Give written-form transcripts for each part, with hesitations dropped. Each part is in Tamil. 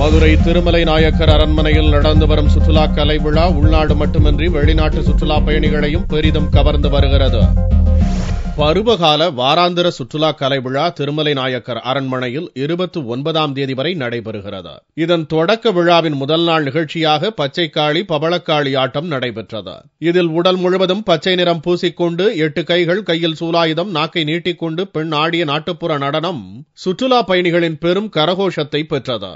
மதுரை திருமலை நாயக்கர் அரண்மனையில் நடந்து வரும் சுற்றுலா கலை விழா உள்நாடு மட்டுமின்றி வெளிநாட்டு சுற்றுலா பயணிகளையும் பெரிதும் கவர்ந்து வருகிறது. பருவகால வாராந்திர சுற்றுலா கலை விழா திருமலை நாயக்கர் அரண்மனையில் 29ஆம் தேதி வரை நடைபெறுகிறது. இதன் தொடக்க விழாவின் முதல் நாள் நிகழ்ச்சியாக பச்சைக்காளி பவளக்காளி ஆட்டம் நடைபெற்றது. இதில் உடல் முழுவதும் பச்சை நிறம் பூசிக்கொண்டு 8 கைகள் கையில் சூலாயுதம் நாக்கை நீட்டிக்கொண்டு பெண் ஆடிய நாட்டுப்புற நடனம் சுற்றுலா பயணிகளின் பெரும் கரகோஷத்தை பெற்றது.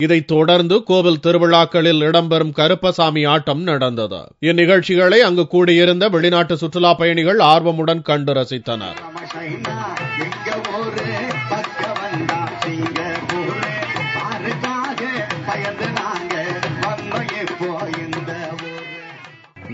இதைத் தொடர்ந்து கோவில் திருவிழாக்களில் இடம்பெறும் கருப்பசாமி ஆட்டம் நடந்தது. இந்நிகழ்ச்சிகளை அங்கு கூடியிருந்த வெளிநாட்டு சுற்றுலா பயணிகள் ஆர்வமுடன் கண்டு ரசித்தனர்.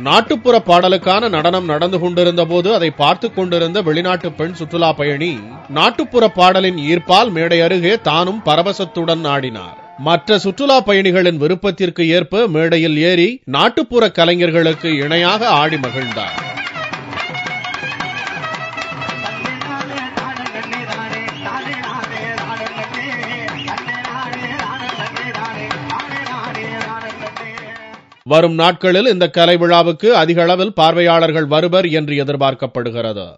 நாட்டுப்புற பாடலுக்கான நடனம் நடந்து கொண்டிருந்த போது அதை பார்த்துக் கொண்டிருந்த வெளிநாட்டு பெண் சுற்றுலா பயணி நாட்டுப்புற பாடலின் ஈர்ப்பால் மேடை அருகே தானும் பரவசத்துடன் ஆடினார். மற்ற சுற்றுலா பயணிகளின் விருப்பத்திற்கு ஏற்ப மேடையில் ஏறி நாட்டுப்புற கலைஞர்களுக்கு இணையாக ஆடி மகிழ்ந்தார். வரும் நாட்களில் இந்த கலை விழாவுக்கு அதிக அளவில் பார்வையாளர்கள் வருவர் என்று எதிர்பார்க்கப்படுகிறது.